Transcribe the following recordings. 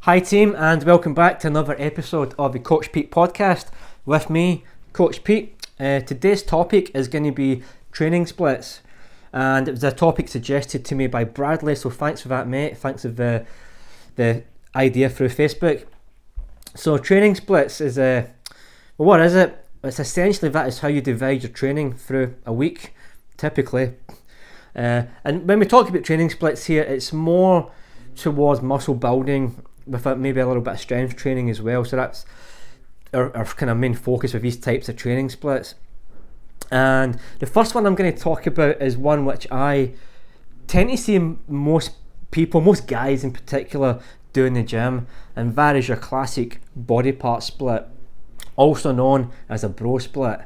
Hi team, and welcome back to another episode of the Coach Pete podcast with me, Coach Pete. Today's topic is going to be training splits, and it was a topic suggested to me by Bradley, so thanks for that, mate. Thanks for the idea through Facebook. So training splits is what is it? It's essentially that is how you divide your training through a week, typically. And when we talk about training splits here, it's more towards muscle building with maybe a little bit of strength training as well. So that's our kind of main focus with these types of training splits. And the first one I'm going to talk about is one which I tend to see most people, most guys in particular, do in the gym, and that is your classic body part split, also known as a bro split.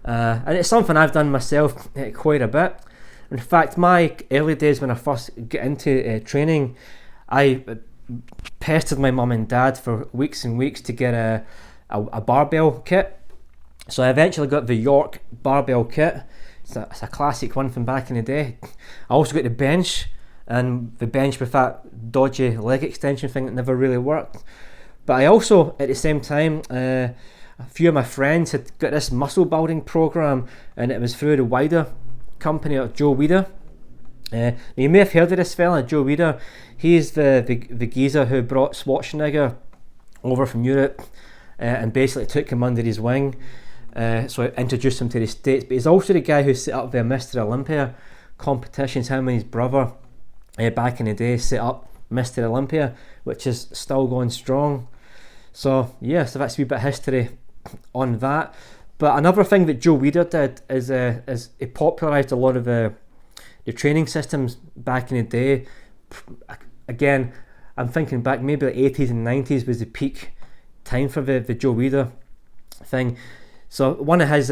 And it's something I've done myself quite a bit. In fact, my early days when I first got into training, I pestered my mum and dad for weeks and weeks to get a barbell kit. So I eventually got the York barbell kit. It's a classic one from back in the day. I also got the bench, and the bench with that dodgy leg extension thing that never really worked. But I also, at the same time, a few of my friends had got this muscle building program, and it was through the Wider company of Joe Weider. You may have heard of this fella, Joe Weider. He's the geezer who brought Schwarzenegger over from Europe and basically took him under his wing. So I introduced him to the States. But he's also the guy who set up the Mr. Olympia competitions. Him and his brother back in the day set up Mr. Olympia, which is still going strong. So yeah, so that's a wee bit of history on that. But another thing that Joe Weider did is he popularised a lot of the training systems back in the day. Again, I'm thinking back, maybe the 80s and 90s was the peak time for the Joe Weider thing. So one of his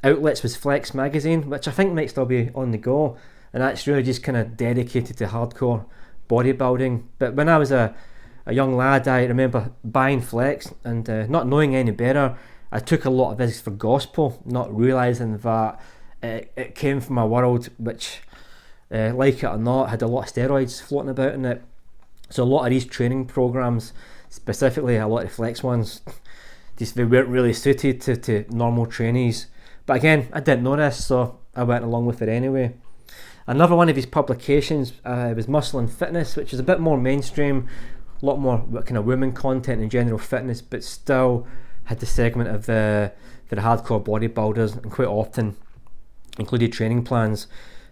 outlets was Flex Magazine, which I think might still be on the go, and that's really just kind of dedicated to hardcore bodybuilding. But when I was a young lad, I remember buying Flex and not knowing any better, I took a lot of this for gospel, not realising that it came from a world which, like it or not, had a lot of steroids floating about in it. So a lot of these training programs, specifically a lot of the Flex ones, they weren't really suited to normal trainees. But again, I didn't know this, so I went along with it anyway. Another one of his publications was Muscle and Fitness, which is a bit more mainstream, a lot more kind of women content and general fitness, but still had the segment of the hardcore bodybuilders, and quite often included training plans.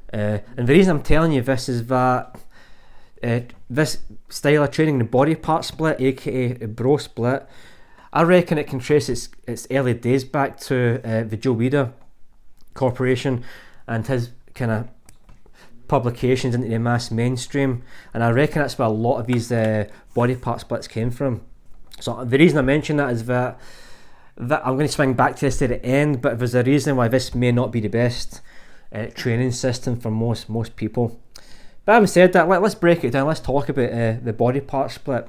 And the reason I'm telling you this is that this style of training, the body part split, aka the bro split, I reckon it can trace its early days back to the Joe Weider Corporation and his kind of publications into the mass mainstream, and I reckon that's where a lot of these body part splits came from. So the reason I mention that is that I'm going to swing back to this at the end, but there's a reason why this may not be the best training system for most people. But having said that, let's break it down. Let's talk about the body part split.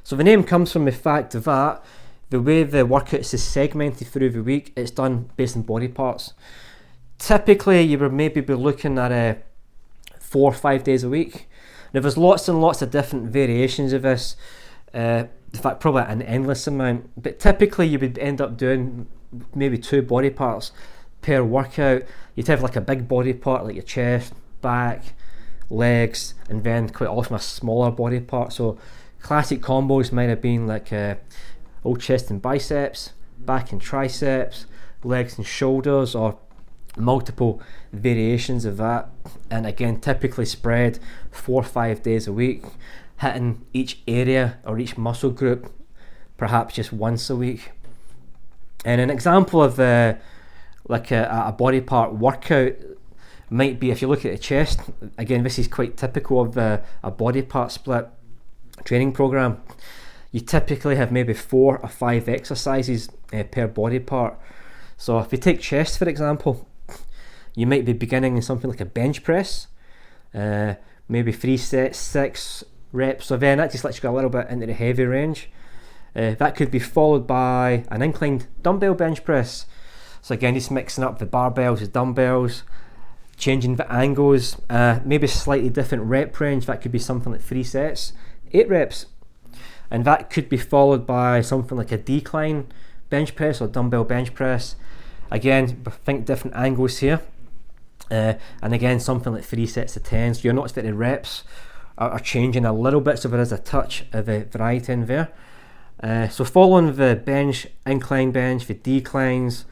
So the name comes from the fact that the way the workouts is segmented through the week, it's done based on body parts. Typically, you would maybe be looking at 4 or 5 days a week. Now, there's lots and lots of different variations of this. In fact, probably an endless amount. But typically, you would end up doing maybe 2 body parts per workout. You'd have like a big body part, like your chest, back, legs, and then quite often a smaller body part. So classic combos might have been like old chest and biceps, back and triceps, legs and shoulders, or multiple variations of that. And again, typically spread 4 or 5 days a week, hitting each area or each muscle group perhaps just once a week. And an example of like a body part workout might be, if you look at the chest, again this is quite typical of a body part split training program. You typically have maybe 4 or 5 exercises per body part. So if you take chest for example, you might be beginning in something like a bench press, maybe 3 sets, 6 reps, so then that just lets you go a little bit into the heavy range. That could be followed by an inclined dumbbell bench press. So again, just mixing up the barbells, the dumbbells, changing the angles, maybe slightly different rep range. That could be something like 3 sets, 8 reps. and that could be followed by something like a decline bench press or dumbbell bench press. Again, think different angles here, and again something like 3 sets of 10. So you'll notice that the reps are changing a little bit, so there is a touch of a variety in there. So following the bench, incline bench, the declines,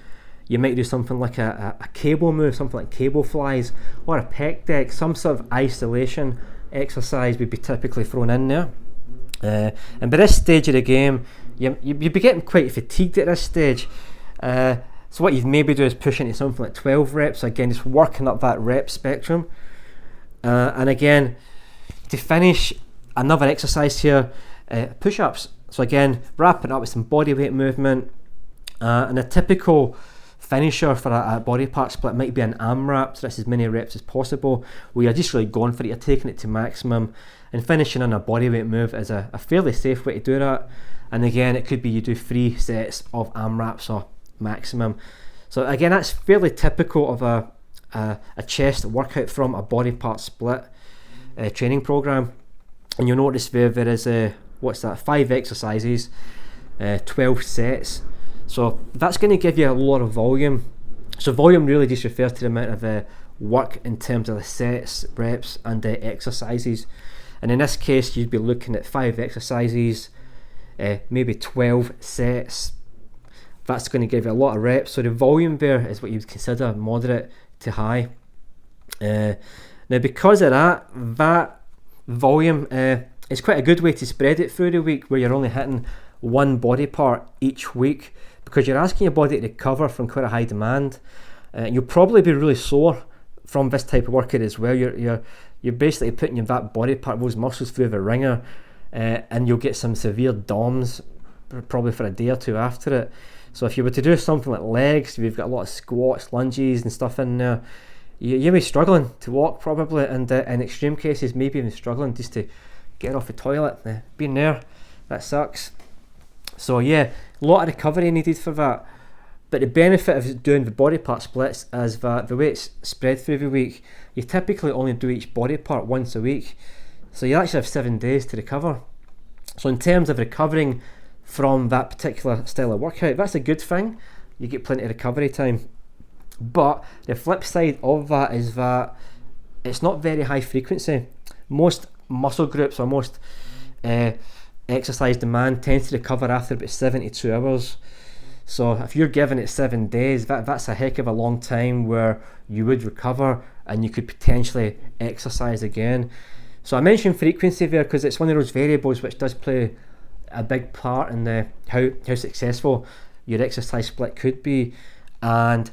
you might do something like a cable move, something like cable flies, or a pec deck. Some sort of isolation exercise would be typically thrown in there. And by this stage of the game, you'd be getting quite fatigued at this stage. So what you'd maybe do is push into something like 12 reps. Again, just working up that rep spectrum. And again, to finish, another exercise here, push-ups. So again, wrapping up with some body weight movement. And a typical finisher for a body part split might be an AMRAP, so that's as many reps as possible, where you're just really going for it, you're taking it to maximum, and finishing on a body weight move is a fairly safe way to do that. And again, it could be you do 3 sets of AMRAPs or maximum. So again, that's fairly typical of a chest workout from a body part split training program. And you'll notice there is 5 exercises, 12 sets. So that's going to give you a lot of volume. So volume really just refers to the amount of work in terms of the sets, reps, and the exercises. And in this case, you'd be looking at 5 exercises, maybe 12 sets. That's going to give you a lot of reps. So the volume there is what you'd consider moderate to high. Now, because of that volume is quite a good way to spread it through the week, where you're only hitting one body part each week, because you're asking your body to recover from quite a high demand. You'll probably be really sore from this type of workout as well. You're basically putting that body part, those muscles, through the ringer, and you'll get some severe DOMs probably for a day or two after it. So if you were to do something like legs, you've got a lot of squats, lunges and stuff in there, you'll be struggling to walk probably, and in extreme cases maybe even struggling just to get off the toilet. Being there, that sucks. So yeah, a lot of recovery needed for that. But the benefit of doing the body part splits is that the way it's spread through the week, you typically only do each body part once a week. So you actually have 7 days to recover. So in terms of recovering from that particular style of workout, that's a good thing. You get plenty of recovery time. But the flip side of that is that it's not very high frequency. Most muscle groups or most exercise demand tends to recover after about 72 hours. So if you're giving it 7 days, that's a heck of a long time where you would recover and you could potentially exercise again. So I mentioned frequency there because it's one of those variables which does play a big part in how successful your exercise split could be. And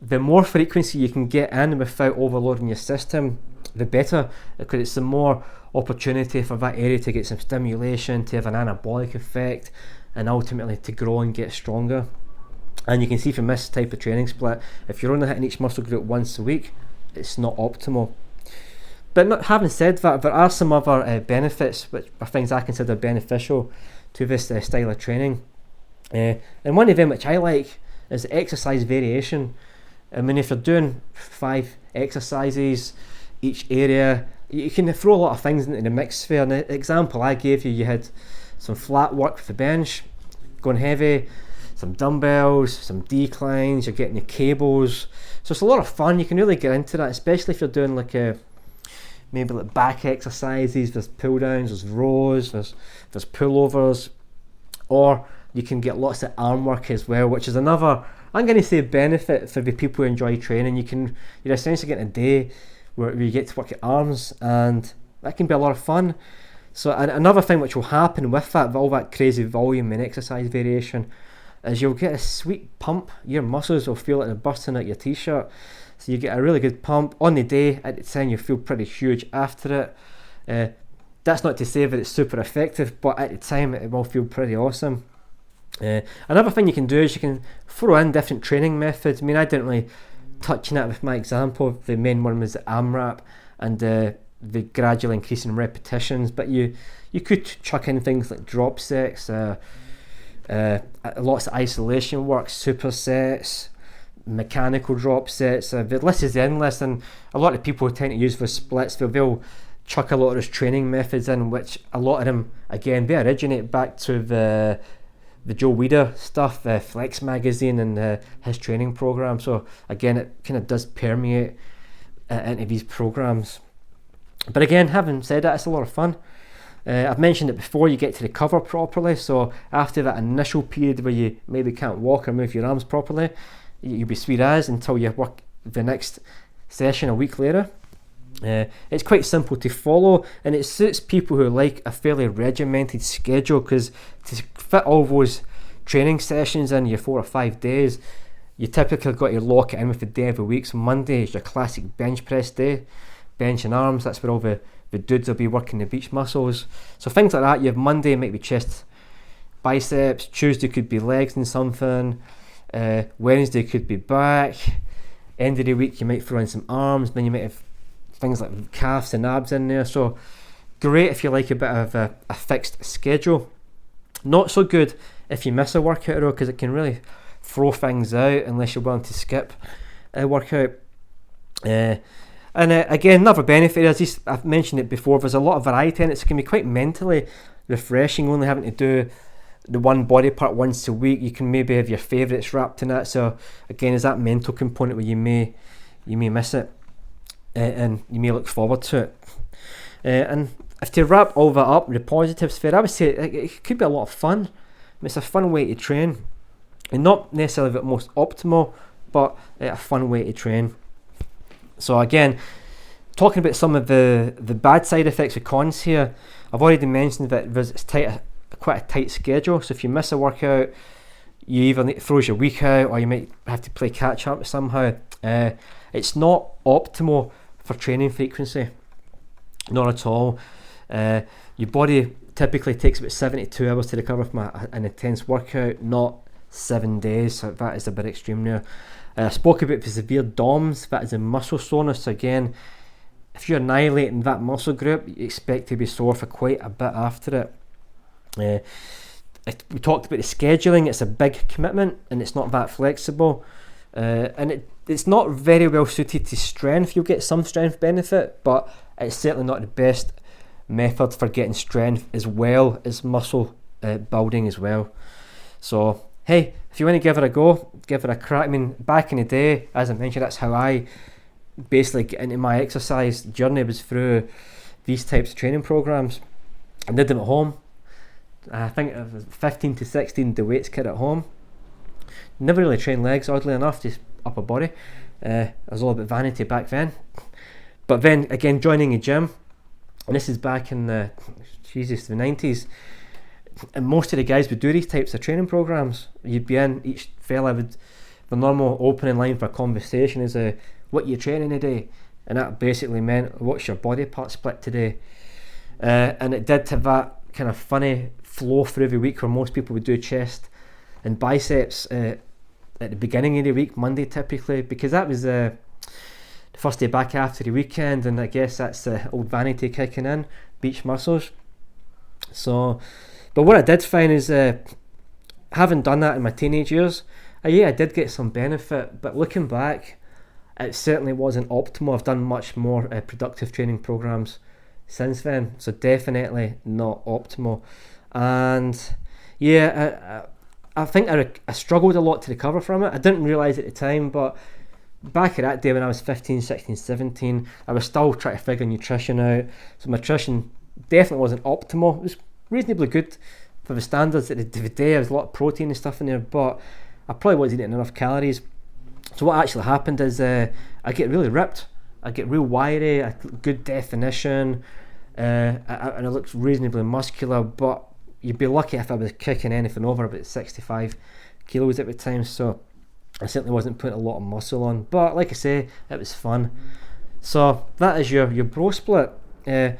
the more frequency you can get in without overloading your system, the better, because it's the more opportunity for that area to get some stimulation, to have an anabolic effect, and ultimately to grow and get stronger. And you can see from this type of training split, if you're only hitting each muscle group once a week, it's not optimal. But having said that, there are some other benefits which are things I consider beneficial to this style of training. And one of them which I like is exercise variation. I mean, if you're doing 5 exercises each area, you can throw a lot of things into the mix there. And the example I gave you, you had some flat work with the bench, going heavy, some dumbbells, some declines, you're getting your cables. So it's a lot of fun. You can really get into that, especially if you're doing maybe like back exercises. There's pull downs, there's rows, there's pullovers, or you can get lots of arm work as well, which is another, I'm going to say, benefit for the people who enjoy training. You're essentially getting a day where you get to work your arms, and that can be a lot of fun. So another thing which will happen with all that crazy volume and exercise variation is you'll get a sweet pump. Your muscles will feel like they're bursting out your t-shirt. So you get a really good pump on the day. At the time you feel pretty huge after it. That's not to say that it's super effective, but at the time it will feel pretty awesome. Another thing you can do is you can throw in different training methods. I mean, I didn't really touch on that with my example. The main one was the AMRAP and the gradually increasing repetitions, but you could chuck in things like drop sets, lots of isolation work, supersets, mechanical drop sets. The list is endless, and a lot of people tend to use for splits. They'll chuck a lot of his training methods in, which a lot of them, again, they originate back to the Joe Weider stuff, Flex Magazine and his training program. So again, it kind of does permeate into these programs. But again, having said that, it's a lot of fun. I've mentioned it before, you get to recover properly. So after that initial period where you maybe can't walk or move your arms properly, you'll be sweet as until you work the next session a week later. It's quite simple to follow, and it suits people who like a fairly regimented schedule, because to fit all those training sessions in your 4 or 5 days, you typically got to lock it in with the day of the week. So Monday is your classic bench press day, bench and arms. That's where all the dudes will be working the beach muscles. So things like that, you have Monday might be chest, biceps, Tuesday could be legs and something, Wednesday could be back, end of the week you might throw in some arms, then you might have things like calves and abs in there. So great if you like a bit of a fixed schedule. Not so good if you miss a workout though, because it can really throw things out unless you're willing to skip a workout. And again, another benefit is, I've mentioned it before, there's a lot of variety in it, so it can be quite mentally refreshing only having to do the one body part once a week. You can maybe have your favourites wrapped in that, so again, there's that mental component where you may miss it, and you may look forward to it. And if to wrap all that up, the positives for it, I would say it could be a lot of fun. It's a fun way to train, and not necessarily the most optimal, but a fun way to train. So again, talking about some of the bad side effects, the cons here, I've already mentioned that it's quite a tight schedule. So if you miss a workout, you either throws your week out, or you might have to play catch up somehow. It's not optimal for training frequency, not at all. Your body typically takes about 72 hours to recover from an intense workout, not 7 days. So that is a bit extreme there. I spoke about the severe DOMS, that is a muscle soreness. Again, if you're annihilating that muscle group, you expect to be sore for quite a bit after it. We talked about the scheduling. It's a big commitment and it's not that flexible, and it's not very well suited to strength. You'll get some strength benefit, but it's certainly not the best method for getting strength as well as muscle building as well. So hey, if you want to give it a go, give it a crack. I mean, back in the day, as I mentioned, that's how I basically get into my exercise journey, was through these types of training programs. I did them at home. I think I was 15 to 16, the weights kit at home. Never really trained legs, oddly enough, just upper body. It was all about vanity back then. But then again, joining a gym, and this is back in the 90s, and most of the guys would do these types of training programs. You'd be in, each fella would, the normal opening line for a conversation is what you training today, and that basically meant what's your body part split today. And it did have that kind of funny flow through the week where most people would do chest and biceps at the beginning of the week, Monday typically, because that was the first day back after the weekend, and I guess that's the old vanity kicking in, beach muscles. So, but what I did find is, having done that in my teenage years, I did get some benefit, but looking back, it certainly wasn't optimal. I've done much more productive training programs since then, so definitely not optimal. And I think I struggled a lot to recover from it. I didn't realise at the time, but back at that day when I was 15, 16, 17, I was still trying to figure nutrition out. So my nutrition definitely wasn't optimal. It was reasonably good for the standards at the day. There was a lot of protein and stuff in there, but I probably wasn't eating enough calories. So what actually happened is I get really ripped. I get real wiry, good definition, and it looks reasonably muscular, but you'd be lucky if I was kicking anything over about 65 kilos at the time, so I certainly wasn't putting a lot of muscle on, but like I say, it was fun. So that is your bro split. And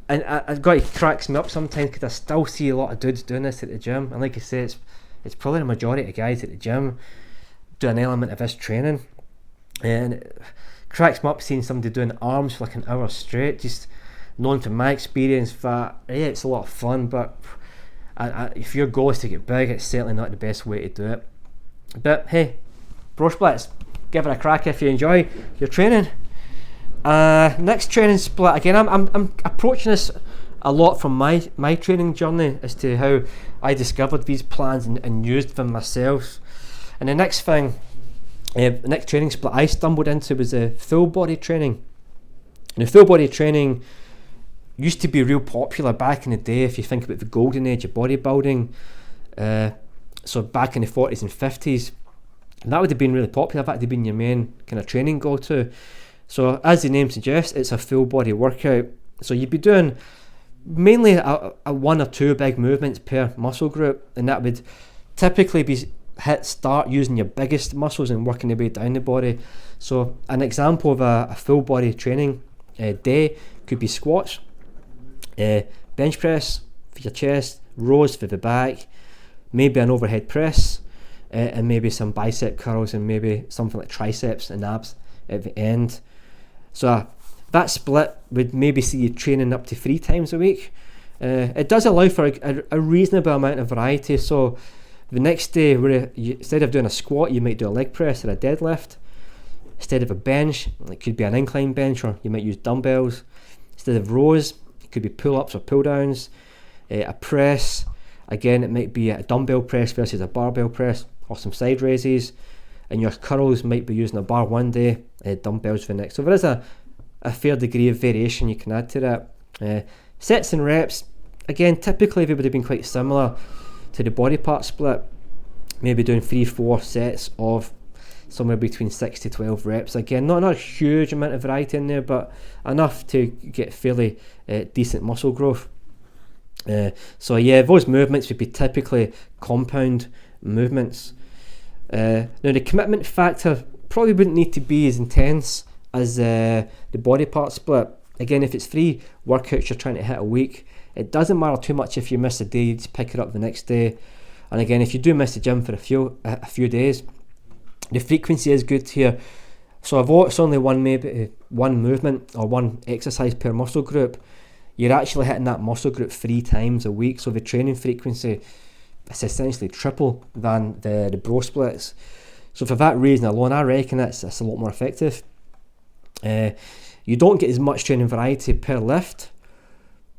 I've got, it cracks me up sometimes because I still see a lot of dudes doing this at the gym, and like I say, it's probably the majority of guys at the gym do an element of this training, and it cracks me up seeing somebody doing arms for like an hour straight, just knowing from my experience that it's a lot of fun, but if your goal is to get big, it's certainly not the best way to do it. But hey, bro splits, give it a crack if you enjoy your training. Next training split, again, I'm approaching this a lot from my training journey as to how I discovered these plans and used them myself. And the next thing, the next training split I stumbled into was full body training. And the full body training used to be real popular back in the day. If you think about the golden age of bodybuilding, so back in the 40s and 50s, that would have been really popular. That would have been your main kind of training go-to. So as the name suggests, it's a full body workout. So you'd be doing mainly a one or two big movements per muscle group, and that would typically be start using your biggest muscles and working your way down the body. So an example of a full body training day could be squats, bench press for your chest, rows for the back, maybe an overhead press, and maybe some bicep curls, and maybe something like triceps and abs at the end. So that split would maybe see you training up to 3 times a week. It does allow for a reasonable amount of variety. So the next day, instead of doing a squat, you might do a leg press or a deadlift. Instead of a bench, it could be an incline bench, or you might use dumbbells. Instead of rows, it could be pull-ups or pull-downs. A press, again, it might be a dumbbell press versus a barbell press, or some side raises. And your curls might be using a bar one day, dumbbells the next. So there is a fair degree of variation you can add to that. Sets and reps, again, typically they would have been quite similar to the body part split. Maybe doing 3-4 sets of somewhere between 6 to 12 reps. Again, not a huge amount of variety in there, but enough to get fairly decent muscle growth. So yeah, those movements would be typically compound movements. Now the commitment factor probably wouldn't need to be as intense as the body part split. Again, if it's 3 workouts you're trying to hit a week, it doesn't matter too much if you miss a day, you just pick it up the next day. And again, if you do miss the gym for a few days, the frequency is good here. So if it's only one movement or one exercise per muscle group, you're actually hitting that muscle group 3 times a week. So the training frequency is essentially triple than the bro splits. So for that reason alone, I reckon it's a lot more effective. You don't get as much training variety per lift,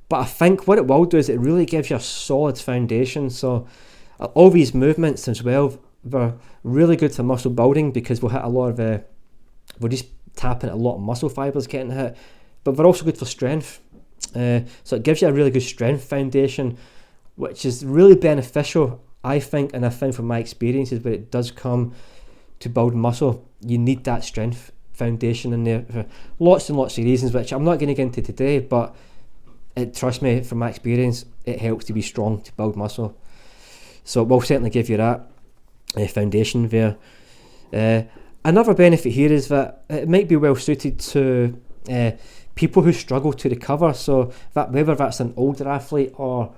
but I think what it will do is it really gives you a solid foundation. So all these movements as well, they're really good for muscle building because we'll hit a lot of we're just tapping a lot of muscle fibers getting hit, but they're also good for strength. So it gives you a really good strength foundation, which is really beneficial, I think, and I found from my experiences when it does come to build muscle, you need that strength foundation in there for lots and lots of reasons, which I'm not going to get into today, but trust me, from my experience, it helps to be strong to build muscle. So it will certainly give you that foundation there. Another benefit here is that it might be well suited to people who struggle to recover. So that whether that's an older athlete or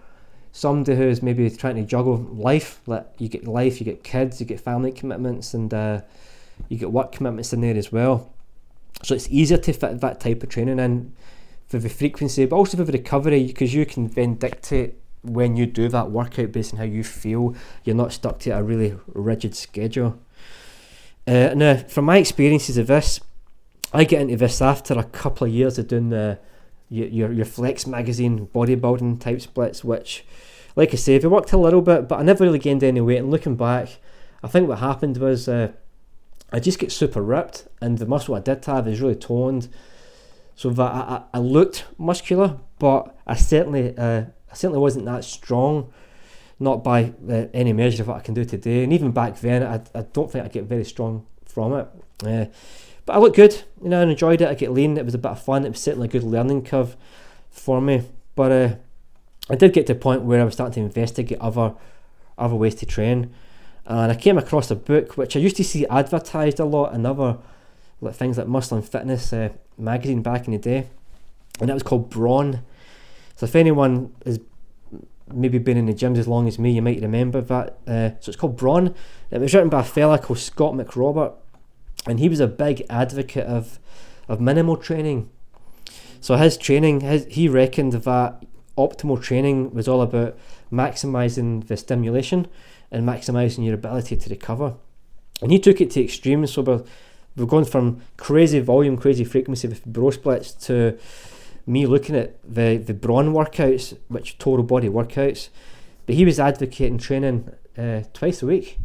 somebody who's maybe trying to juggle life, like you get kids, you get family commitments, and you get work commitments in there as well. So it's easier to fit that type of training in for the frequency, but also for the recovery, because you can then dictate when you do that workout based on how you feel. You're not stuck to a really rigid schedule. Now, from my experiences of this, I get into this after a couple of years of doing your Flex magazine bodybuilding type splits, which, like I say, they worked a little bit, but I never really gained any weight. And looking back, I think what happened was I just get super ripped, and the muscle I did have is really toned, so that I looked muscular, but I certainly wasn't that strong, not by any measure of what I can do today. And even back then, I don't think I get very strong from it. But I look good, I enjoyed it. I get lean. It was a bit of fun. It was certainly a good learning curve for me. But I did get to a point where I was starting to investigate other ways to train, and I came across a book which I used to see advertised a lot in other things like Muscle and Fitness magazine back in the day, and that was called Brawn. So if anyone has maybe been in the gyms as long as me, you might remember that. So it's called Brawn. It was written by a fella called Scott McRobert, and he was a big advocate of minimal training. So his training, he reckoned that optimal training was all about maximising the stimulation and maximising your ability to recover. And he took it to extremes. So we've gone from crazy volume, crazy frequency with bro splits to me looking at the brawn workouts, which total body workouts. But he was advocating training twice a week,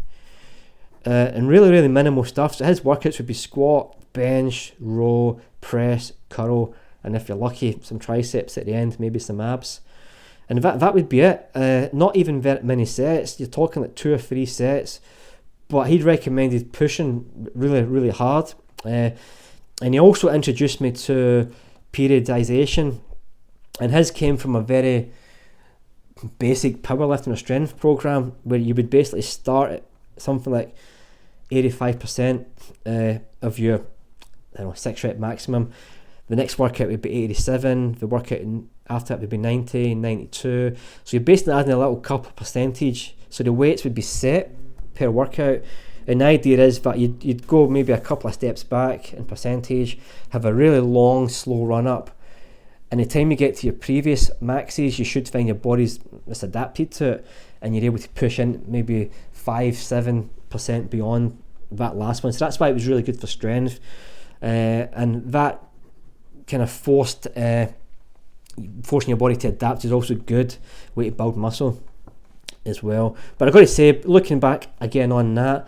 and really, really minimal stuff. So his workouts would be squat, bench, row, press, curl, and if you're lucky, some triceps at the end, maybe some abs. And that would be it. Not even very many sets. You're talking like 2 or 3 sets. But he'd recommended pushing really, really hard. And he also introduced me to periodization. And his came from a very basic powerlifting or strength program where you would basically start at something like 85% of your 6 rep maximum. The next workout would be 87. The workout after that would be 90, 92. So you're basically adding a little couple percentage. So the weights would be set per workout. And the idea is that you'd go maybe a couple of steps back in percentage, have a really long, slow run up. And the time you get to your previous maxes, you should find your body's adapted to it, and you're able to push in maybe 5-7% beyond that last one. So that's why it was really good for strength. And that kind of forcing your body to adapt is also good way to build muscle as well. But I've got to say, looking back again on that,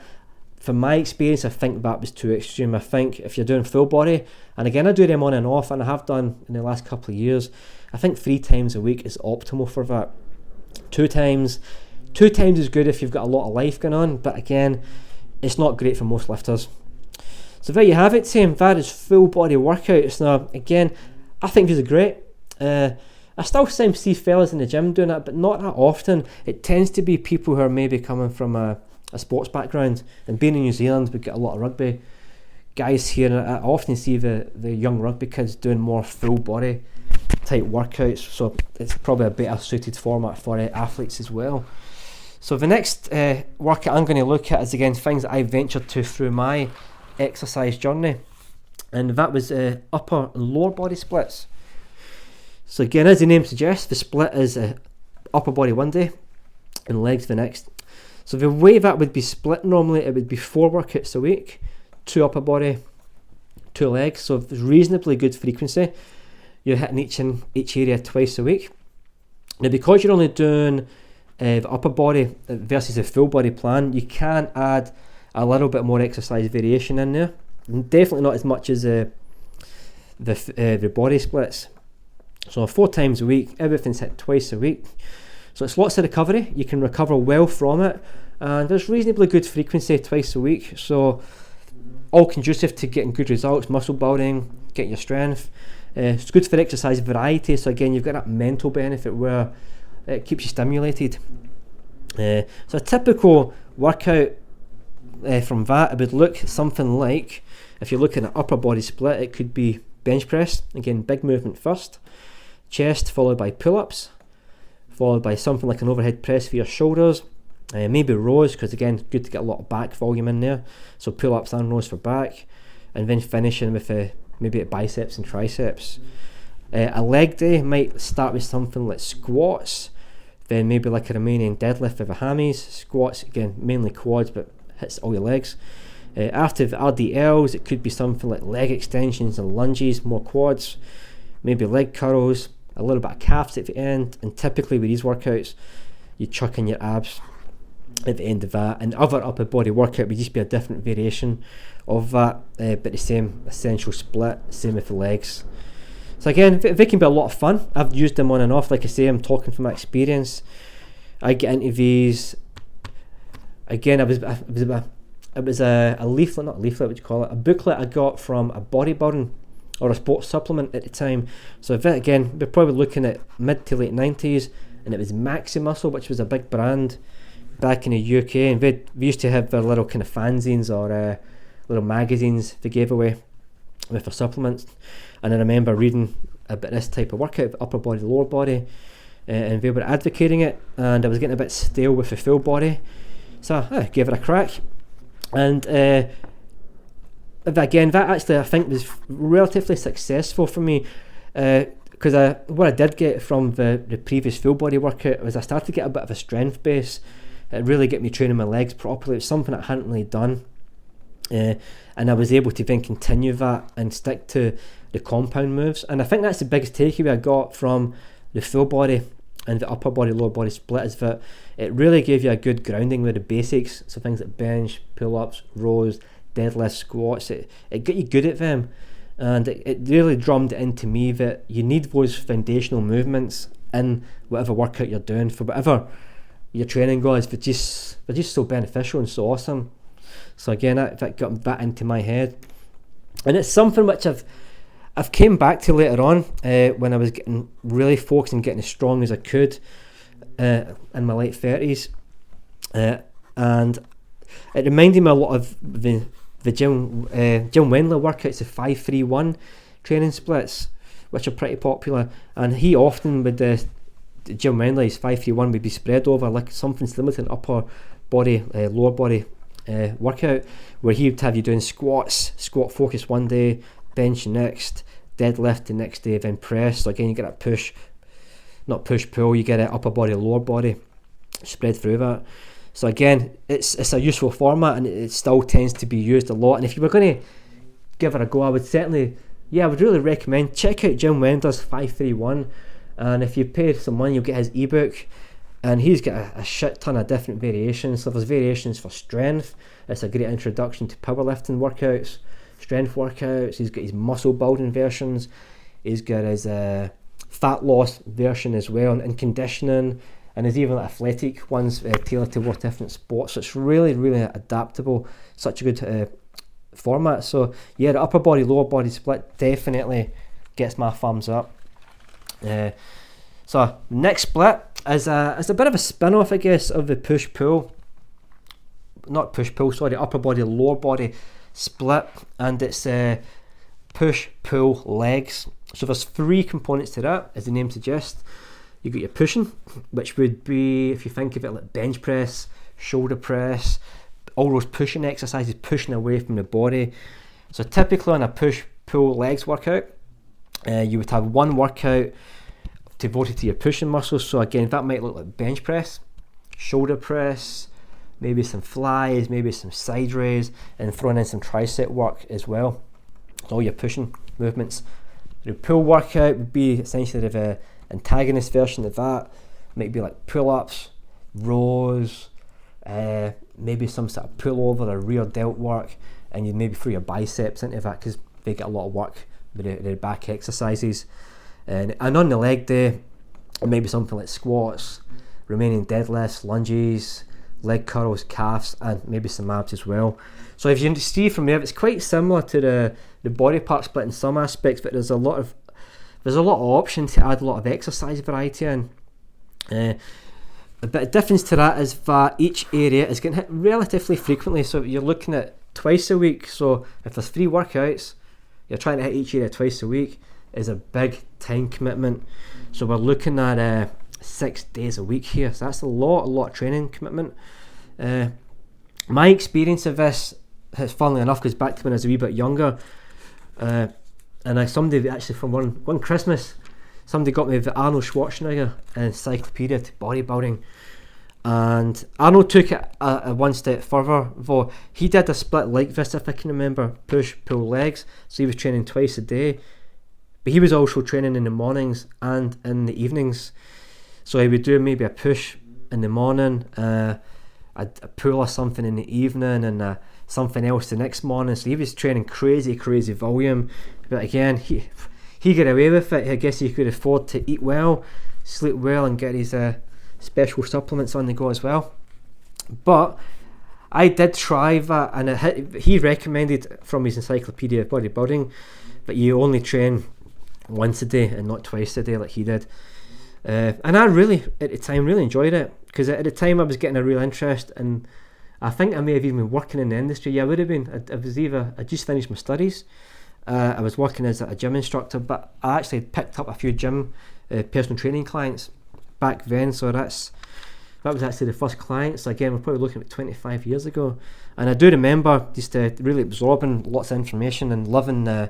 from my experience, I think that was too extreme. I think if you're doing full body, and again I do them on and off, and I have done in the last couple of years, I think 3 times a week is optimal for that. 2 times is good if you've got a lot of life going on, but again, it's not great for most lifters. So there you have it, Tim. That is full body workouts. Now, again, I think these are great. I still see fellas in the gym doing it, but not that often. It tends to be people who are maybe coming from a sports background, and being in New Zealand, we get a lot of rugby guys here, and I often see the young rugby kids doing more full body type workouts, so it's probably a better suited format for athletes as well. So the next workout I'm going to look at is again things that I ventured to through my exercise journey, and that was upper and lower body splits. So again, as the name suggests, the split is upper body one day and legs the next. So the way that would be split normally, it would be 4 workouts a week, 2 upper body, 2 legs. So if there's reasonably good frequency, you're hitting each area twice a week. Now, because you're only doing the upper body versus the full body plan, you can add a little bit more exercise variation in there. Definitely not as much as the body splits. So 4 times a week, everything's hit twice a week. So it's lots of recovery. You can recover well from it, and there's reasonably good frequency twice a week. So all conducive to getting good results, muscle building, getting your strength. It's good for exercise variety. So again, you've got that mental benefit where it keeps you stimulated. So a typical workout from that, it would look something like, if you're looking at upper body split, it could be bench press. Again, big movement first. Chest followed by pull-ups, followed by something like an overhead press for your shoulders, maybe rows, because again, good to get a lot of back volume in there, so pull-ups and rows for back, and then finishing with maybe biceps and triceps. A leg day might start with something like squats, then maybe like a Romanian deadlift with a hammies. Squats, again, mainly quads, but hits all your legs. After the RDLs, it could be something like leg extensions and lunges, more quads, maybe leg curls, a little bit of calves at the end, and typically with these workouts, you chuck in your abs at the end of that. And other upper body workout would just be a different variation of that, but the same essential split, same with the legs. So again, they can be a lot of fun. I've used them on and off. Like I say, I'm talking from my experience. I get into these. Again, it was a leaflet, not a leaflet, what do you call it? A booklet I got from a bodybuilding or a sports supplement at the time. So again, we're probably looking at mid to late 90s, and it was Maxi Muscle, which was a big brand back in the UK, and we used to have their little kind of fanzines or little magazines they gave away with their supplements. And I remember reading about this type of workout, upper body, lower body, and they were advocating it, and I was getting a bit stale with the full body, so I gave it a crack. And again, that actually I think was relatively successful for me, because what I did get from the previous full body workout was I started to get a bit of a strength base. It really got me training my legs properly. It's something I hadn't really done and I was able to then continue that and stick to the compound moves. And I think that's the biggest takeaway I got from the full body and the upper body lower body split, is that it really gave you a good grounding with the basics. So things like bench, pull-ups, rows, deadlifts, squats, it got you good at them. And it really drummed it into me that you need those foundational movements in whatever workout you're doing, for whatever your training goal is. They're just so beneficial and so awesome. So again, that got that into my head, and it's something which I've came back to later on when I was getting really focused and getting as strong as I could in my late 30s, and it reminded me a lot of the Jim Wendler workouts, the 5-3-1 training splits, which are pretty popular. And he often would Jim Wendler's 5-3-1 would be spread over like something similar to an upper body lower body workout, where he would have you doing squat focus one day, bench next, deadlift the next day, then press. So again, you get that not push pull, you get an upper body lower body spread through that. So again, it's a useful format, and it still tends to be used a lot. And if you were going to give it a go, I would really recommend check out Jim Wendler's 5-3-1. And if you pay some money, you'll get his ebook, and he's got a shit ton of different variations. So there's variations for strength. It's a great introduction to powerlifting workouts, strength workouts. He's got his muscle building versions. He's got his fat loss version as well, and conditioning. And there's even athletic ones tailored to more different sports. So it's really, really adaptable. Such a good format. So yeah, the upper body, lower body split definitely gets my thumbs up. So next split is a bit of a spin-off, I guess, of the upper body, lower body split. And it's push-pull legs. So there's 3 components to that, as the name suggests. You got your pushing, which would be, if you think of it like bench press, shoulder press, all those pushing exercises, pushing away from the body. So typically on a push-pull legs workout, you would have one workout devoted to your pushing muscles. So again, that might look like bench press, shoulder press, maybe some flies, maybe some side raise, and throwing in some tricep work as well. All your pushing movements. The pull workout would be essentially the antagonist version of that. Might be like pull-ups, rows, maybe some sort of pull over or rear delt work, and you maybe throw your biceps into that because they get a lot of work with the back exercises. And on the leg day, it may be something like squats, remaining deadlifts, lunges, leg curls, calves, and maybe some abs as well. So if you see from there, it's quite similar to the body part split in some aspects, but there's a lot of options to add a lot of exercise variety in. A bit of difference to that is that each area is getting hit relatively frequently. So you're looking at twice a week. So if there's 3 workouts, you're trying to hit each area twice a week, is a big time commitment. So we're looking at 6 days a week here. So that's a lot of training commitment. My experience of this, funnily enough, goes back to when I was a wee bit younger. And somebody actually from one Christmas, somebody got me the Arnold Schwarzenegger encyclopedia to bodybuilding, and Arnold took it a one step further. Though he did a split like this, if I can remember, push pull legs. So he was training twice a day, but he was also training in the mornings and in the evenings. So he would do maybe a push in the morning, a pull or something in the evening, and something else the next morning. So he was training crazy volume. But again, he got away with it. I guess he could afford to eat well, sleep well, and get his special supplements on the go as well. But I did try that, and he recommended from his encyclopedia of bodybuilding that you only train once a day and not twice a day like he did. And I really, at the time, really enjoyed it, because at the time I was getting a real interest, and I think I may have even been working in the industry. Yeah, I would have been. I just finished my studies. I was working as a gym instructor, but I actually picked up a few gym personal training clients back then. So that was actually the first client. So again, we're probably looking at 25 years ago. And I do remember just really absorbing lots of information and loving the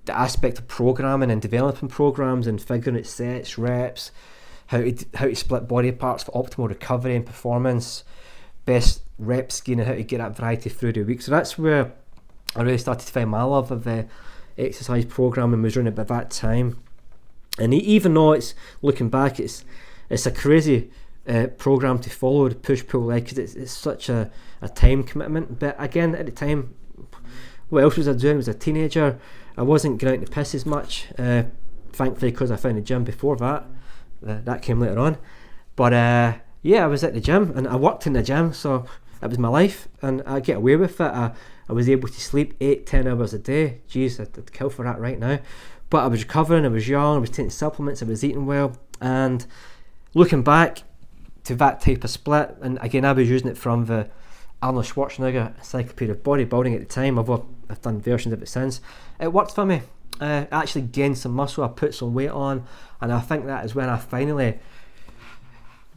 aspect of programming and developing programs and figuring out sets, reps, how to split body parts for optimal recovery and performance, best rep scheme, and how to get that variety through the week. So that's where I really started to find my love of the exercise programming was running at that time. And even though it's looking back, it's a crazy program to follow, the push pull leg, because it's such a time commitment. But again, at the time, what else was I doing? I was a teenager. I wasn't going out to piss as much, thankfully, because I found a gym before that. That came later on. But yeah, I was at the gym and I worked in the gym, so it was my life, and I get away with it. I was able to sleep 8-10 hours a day. Jeez, I'd kill for that right now. But I was recovering, I was young, I was taking supplements, I was eating well, and looking back to that type of split, and again I was using it from the Arnold Schwarzenegger Encyclopedia of Bodybuilding at the time, although I've done versions of it since. It worked for me. I actually gained some muscle, I put some weight on, and I think that is when I finally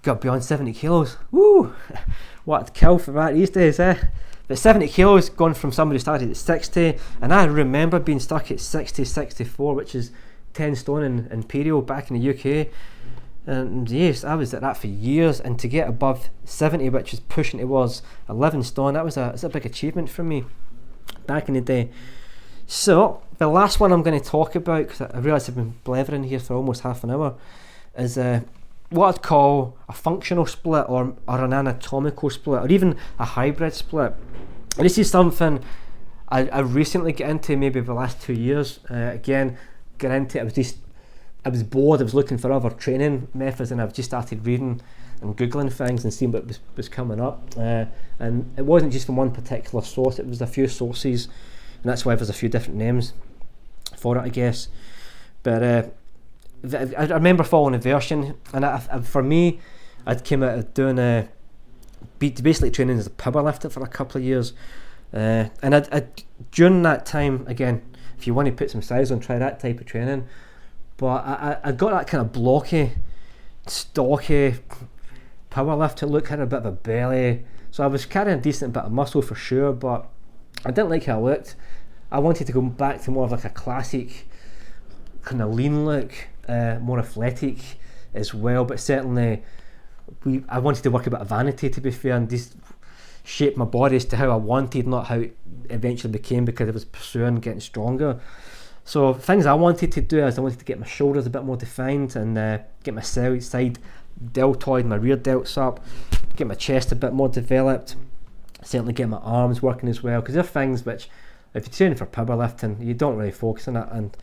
got beyond 70 kilos. Woo! What a kill for that these days, eh? But 70 kilos, gone from somebody who started at 60, and I remember being stuck at 60, 64, which is 10 stone in Imperial back in the UK. And yes, I was at that for years, and to get above 70, which is pushing towards 11 stone, that's a big achievement for me back in the day. So, the last one I'm going to talk about, because I realise I've been blethering here for almost half an hour, is what I'd call a functional split or an anatomical split, or even a hybrid split. And this is something I recently got into, maybe the last 2 years. Again, got into it, I was bored, I was looking for other training methods, and I've just started reading and Googling things and seeing what was coming up. And it wasn't just from one particular source, it was a few sources, and that's why there's a few different names for it, I guess. But I remember following a version, and for me, I'd came out of doing basically training as a powerlifter for a couple of years, and I during that time, again, if you want to put some size on, try that type of training. But I got that kind of blocky, stocky powerlifter look, had a bit of a belly, so I was carrying a decent bit of muscle for sure, but I didn't like how I looked. I wanted to go back to more of like a classic kind of lean look, more athletic as well, but certainly I wanted to work a bit of vanity, to be fair, and just shape my body as to how I wanted, not how it eventually became, because I was pursuing getting stronger. So things I wanted to do is I wanted to get my shoulders a bit more defined, and get my side deltoid, my rear delts up, get my chest a bit more developed, certainly get my arms working as well, because they're things which, if you're training for powerlifting, you don't really focus on it. And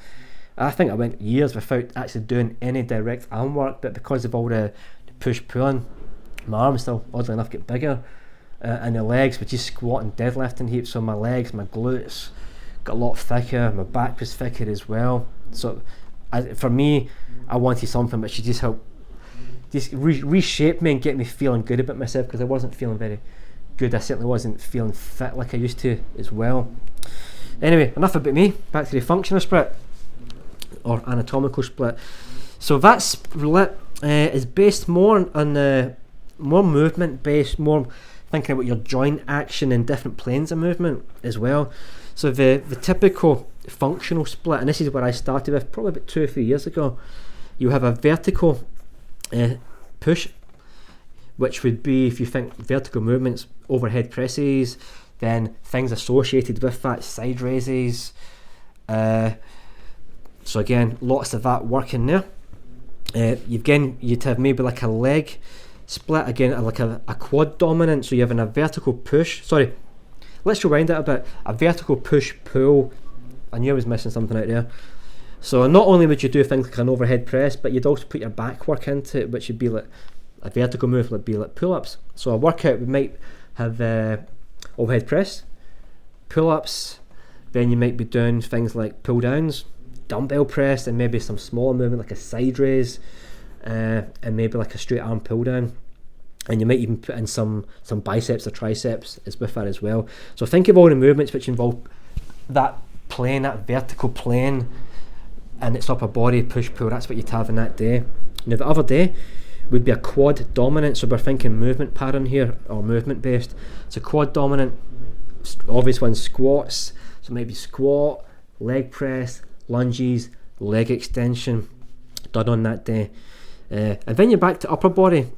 I think I went years without actually doing any direct arm work, but because of all the push-pulling, my arms still, oddly enough, get bigger, and the legs, which is squatting, deadlifting heaps, so my legs, my glutes got a lot thicker, my back was thicker as well. So for me, I wanted something which should just help reshape me and get me feeling good about myself, because I wasn't feeling very good. I certainly wasn't feeling fit like I used to as well. Anyway, enough about me, back to the functional split or anatomical split. So that split is based more on more movement based, more thinking about your joint action in different planes of movement as well. So the typical functional split, and this is where I started with probably about 2 or 3 years ago, you have a vertical push, which would be, if you think vertical movements, overhead presses, then things associated with that, side raises. So again, lots of that work in there. You'd have maybe like a leg split, again like a quad dominant, so you're having a vertical push, let's rewind it a bit, a vertical push pull. I knew I was missing something out there. So not only would you do things like an overhead press, but you'd also put your back work into it, which would be like a vertical move, would be like pull-ups. So a workout we might have overhead press, pull-ups, then you might be doing things like pull downs, dumbbell press, and maybe some smaller movement like a side raise, and maybe like a straight arm pull down, and you might even put in some biceps or triceps as with that as well. So think of all the movements which involve that plane, that vertical plane, and its upper body push pull. That's what you'd have in that day. Now the other day would be a quad dominant, so we're thinking movement pattern here, or movement based. So quad dominant, obvious ones, squats, so maybe squat, leg press, lunges, leg extension done on that day. And then you're back to upper body,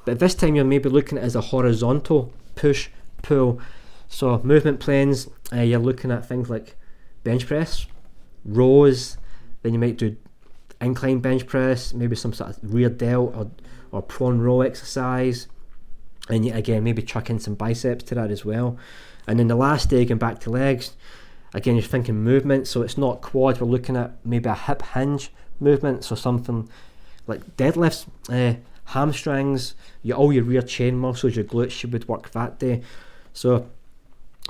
but this time you're maybe looking at it as a horizontal push pull. So movement planes, you're looking at things like bench press, rows, then you might do incline bench press, maybe some sort of rear delt or prone row exercise, and again maybe chuck in some biceps to that as well. And then the last day, going back to legs, again you're thinking movement, so it's not quads, we're looking at maybe a hip hinge movement, so something like deadlifts, hamstrings, all your rear chain muscles, your glutes, you would work that day. So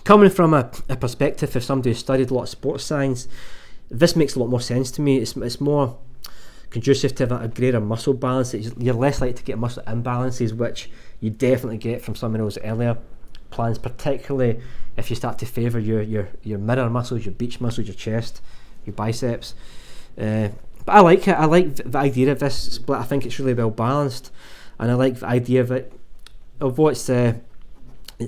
coming from a perspective of somebody who studied a lot of sports science, this makes a lot more sense to me. It's more conducive to a greater muscle balance. You're less likely to get muscle imbalances, which you definitely get from some of those earlier plans, particularly if you start to favour your mirror muscles, your beach muscles, your chest, your biceps. But I like it. I like the idea of this split. I think it's really well balanced, and I like the idea of it. Although it's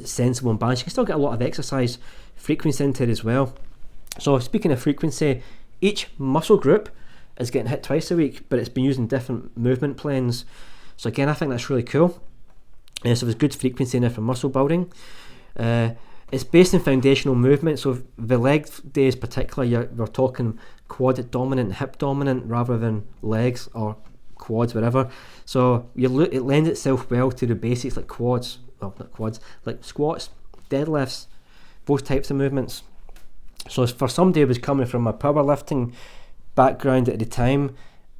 sensible and balanced, you can still get a lot of exercise frequency into it as well. So speaking of frequency, each muscle group is getting hit twice a week, but it's been using different movement planes. So again, I think that's really cool. So there's good frequency in there for muscle building. It's based in foundational movement, so the leg days particularly, we're talking quad dominant, hip dominant, rather than legs or quads, whatever. So it lends itself well to the basics like quads, well not quads, like squats, deadlifts, those types of movements. So for somebody who was coming from a powerlifting background at the time,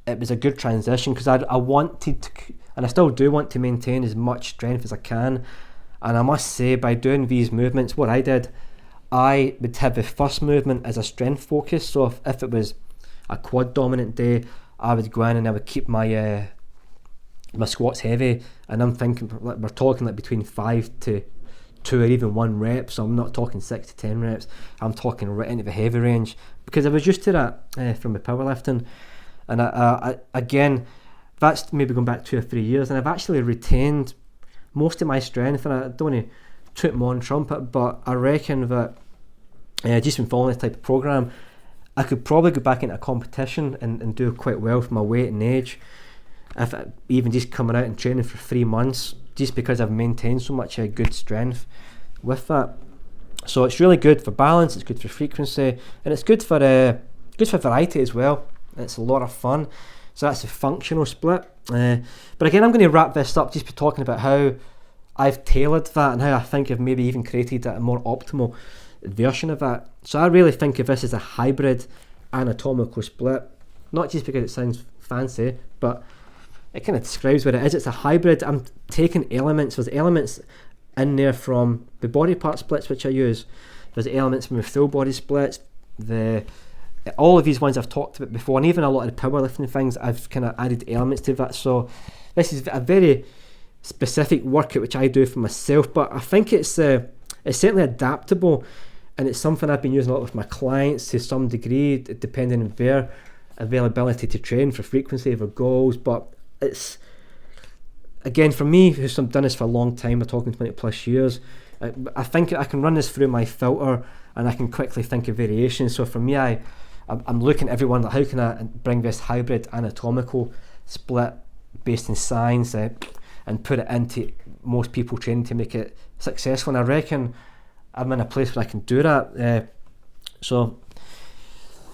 it was a good transition, because I wanted to, and I still do want to maintain as much strength as I can. And I must say, by doing these movements, what I did, I would have the first movement as a strength focus. So if it was a quad dominant day, I would go in and I would keep my squats heavy, and I'm thinking we're talking like between 5 to 2 or even 1 rep. So I'm not talking 6 to 10 reps. I'm talking right into the heavy range, because I was used to that from the powerlifting. And I again, that's maybe going back 2 or 3 years, and I've actually retained most of my strength. And I don't want to toot my own trumpet, but I reckon that just been following this type of program, I could probably go back into a competition and do quite well for my weight and age, if even just coming out and training for 3 months, just because I've maintained so much good strength with that. So it's really good for balance, it's good for frequency, and it's good for variety as well. It's a lot of fun. So that's a functional split. But again, I'm going to wrap this up just by talking about how I've tailored that and how I think I've maybe even created a more optimal version of that. So I really think of this as a hybrid anatomical split, not just because it sounds fancy, but it kind of describes what it is. It's a hybrid. I'm taking elements. There's elements in there from the body part splits which I use. There's elements from the full body splits, all of these ones I've talked about before, and even a lot of the powerlifting things, I've kind of added elements to that. So this is a very specific workout which I do for myself, but I think it's certainly adaptable, and it's something I've been using a lot with my clients to some degree, depending on their availability to train for frequency of their goals. But it's, again, for me, who's done this for a long time, we're talking 20 plus years, I think I can run this through my filter and I can quickly think of variations. So for me, I'm looking at everyone, like, how can I bring this hybrid anatomical split based in science and put it into most people training to make it successful. And I reckon I'm in a place where I can do that. So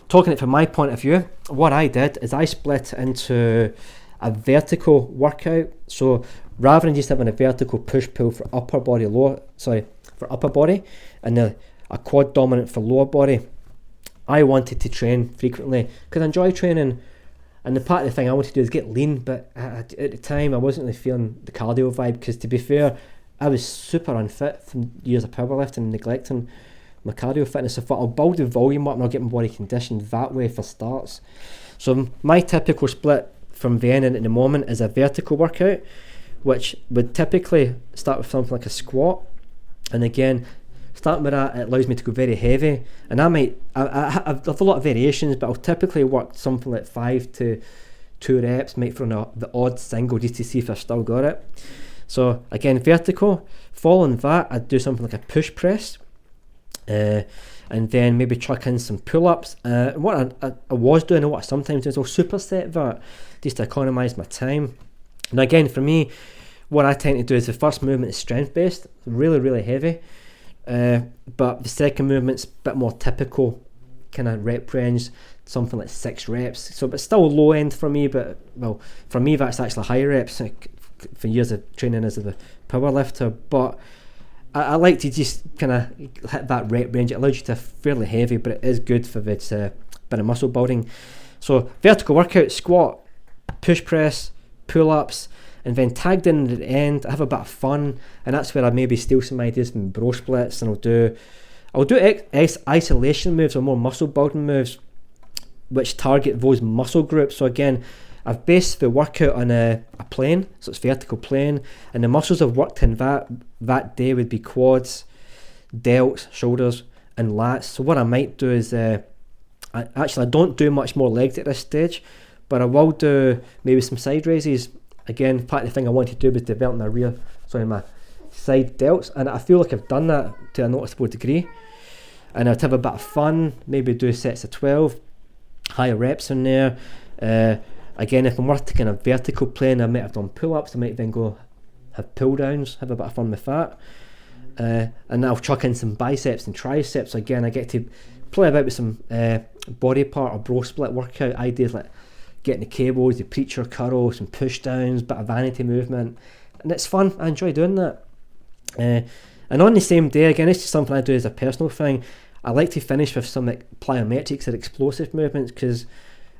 talking it from my point of view, what I did is I split into a vertical workout. So rather than just having a vertical push-pull for upper body, and a quad dominant for lower body, I wanted to train frequently because I enjoy training, and the part of the thing I wanted to do is get lean, but at the time I wasn't really feeling the cardio vibe, because to be fair, I was super unfit from years of powerlifting and neglecting my cardio fitness. So I thought I'll build the volume up and I'll get my body conditioned that way for starts. So my typical split from then and at the moment is a vertical workout, which would typically start with something like a squat, and again, starting with that, it allows me to go very heavy, and I have a lot of variations, but I'll typically work something like 5 to 2 reps, might throw in the odd single just to see if I've still got it. So again, vertical. Following that, I'd do something like a push press, and then maybe chuck in some pull-ups. What I was doing, and what I sometimes do, is I'll superset that just to economise my time. And again, for me, what I tend to do is the first movement is strength based, really, really heavy. but the second movement's a bit more typical kind of rep range, something like 6 reps. So, but still low end for me. But well, for me that's actually high reps. For years of training as a power lifter, but I like to just kind of hit that rep range. It allows you to fairly heavy, but it is good for its bit of muscle building. So vertical workout, squat, push press, pull-ups, and then tagged in at the end, I have a bit of fun, and that's where I maybe steal some ideas from bro splits, and I'll do isolation moves or more muscle building moves which target those muscle groups. So again, I've based the workout on a plane, so it's vertical plane, and the muscles I've worked in that day would be quads, delts, shoulders, and lats. So what I might do is, I don't do much more legs at this stage, but I will do maybe some side raises. Again, part of the thing I wanted to do was develop my side delts, and I feel like I've done that to a noticeable degree. And I'd have a bit of fun, maybe do sets of 12, higher reps in there. Again, if I'm working kind of vertical plane, I might have done pull-ups, I might then go have pull-downs, have a bit of fun with that. And I'll chuck in some biceps and triceps. Again, I get to play about with some body part or bro split workout ideas, like getting the cables, the preacher curl, some push downs, bit of vanity movement, and it's fun. I enjoy doing that. And on the same day, again, it's just something I do as a personal thing, I like to finish with some like plyometrics or explosive movements, because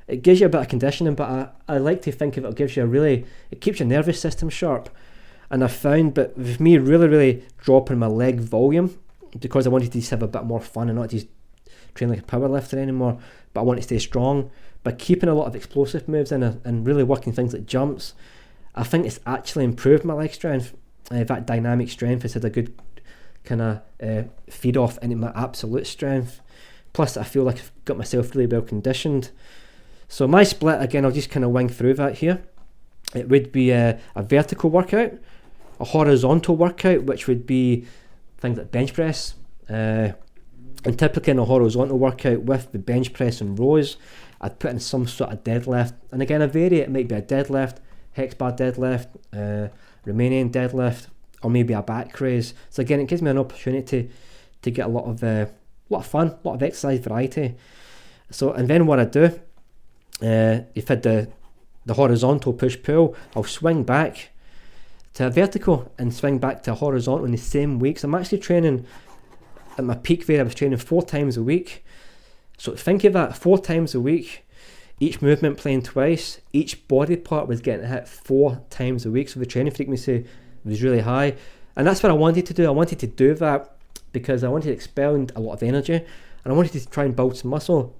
it gives you a bit of conditioning, but I like to think of it gives you it keeps your nervous system sharp. And I found that with me really dropping my leg volume, because I wanted to just have a bit more fun and not just train like a power lifter anymore, but I want to stay strong, by keeping a lot of explosive moves in and really working things like jumps, I think it's actually improved my leg strength. That dynamic strength has had a good kind of feed off into my absolute strength. Plus I feel like I've got myself really well conditioned. So my split, again, I'll just kind of wing through that here. It would be a vertical workout, a horizontal workout, which would be things like bench press, and typically in a horizontal workout with the bench press and rows, I'd put in some sort of deadlift, and again I vary it. It might be a deadlift, hex bar deadlift, Romanian deadlift, or maybe a back raise. So again, it gives me an opportunity to get a lot of fun, a lot of exercise variety. So, and then what I do, you've had the horizontal push pull, I'll swing back to a vertical and swing back to a horizontal in the same week. So I'm actually training at my peak there. I was training 4 times a week. So think of that, 4 times a week, each movement playing twice, each body part was getting hit 4 times a week. So the training frequency was really high, and that's what I wanted to do. I wanted to do that because I wanted to expend a lot of energy, and I wanted to try and build some muscle.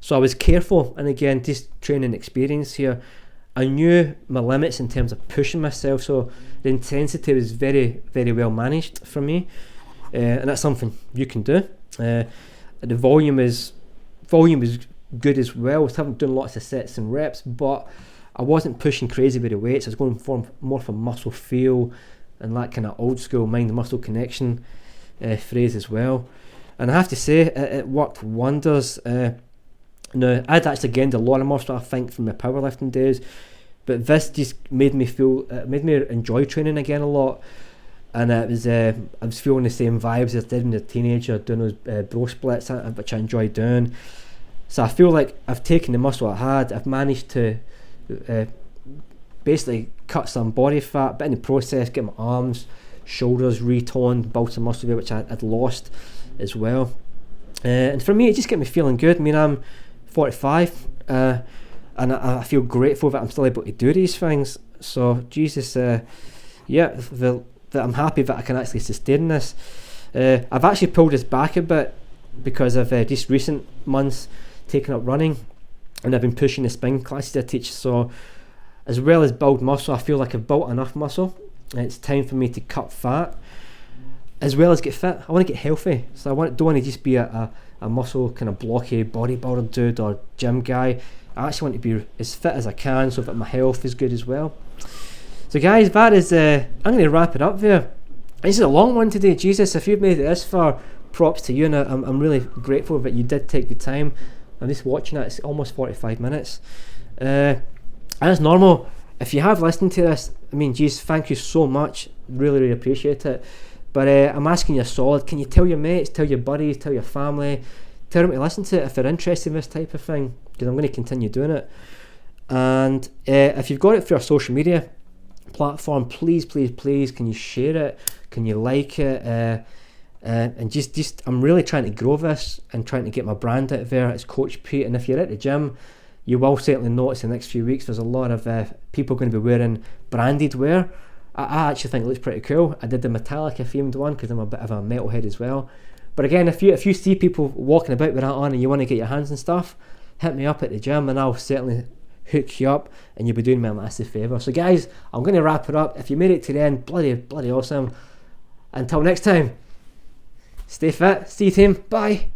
So I was careful, and again, just training experience here, I knew my limits in terms of pushing myself, so the intensity was very well managed for me, and that's something you can do. The volume is good as well. I was doing lots of sets and reps, but I wasn't pushing crazy with the weights. I was going more for muscle feel and that kind of old school mind-muscle connection phrase as well. And I have to say, it worked wonders. Now, I'd actually gained a lot of muscle, I think, from my powerlifting days, but this just made me enjoy training again a lot. And I was feeling the same vibes as I did when I was a teenager, doing those bro splits, which I enjoyed doing. So I feel like I've taken the muscle I had, I've managed to basically cut some body fat, but in the process get my arms, shoulders retoned, built some muscle there which I'd lost as well. And for me, it just get me feeling good. I mean, I'm 45, and I feel grateful that I'm still able to do these things. So Jesus, that I'm happy that I can actually sustain this. I've actually pulled this back a bit because of just recent months taking up running, and I've been pushing the spin classes I teach. So as well as build muscle, I feel like I've built enough muscle, and it's time for me to cut fat as well as get fit. I want to get healthy, so don't want to just be a muscle kind of blocky bodybuilder dude or gym guy. I actually want to be as fit as I can so that my health is good as well. So guys, that is I'm going to wrap it up there. This is a long one today. Jesus, if you've made it this far, props to you, and I'm really grateful that you did take the time. I'm just watching it, it's almost 45 minutes. As normal, if you have listened to this, I mean, geez, thank you so much. Really appreciate it. But I'm asking you solid. Can you tell your mates, tell your buddies, tell your family, tell them to listen to it if they're interested in this type of thing, because I'm going to continue doing it. And if you've got it through a social media platform, please can you share it, can you like it, and just I'm really trying to grow this and trying to get my brand out there as Coach Pete. And if you're at the gym, you will certainly notice in the next few weeks there's a lot of people going to be wearing branded wear. I actually think it looks pretty cool. I did the Metallica themed one because I'm a bit of a metalhead as well. But again, if you see people walking about with that on and you want to get your hands and stuff, hit me up at the gym and I'll certainly hook you up, and you'll be doing me a massive favour. So guys, I'm going to wrap it up. If you made it to the end, bloody awesome. Until next time, stay fit, see you team, bye.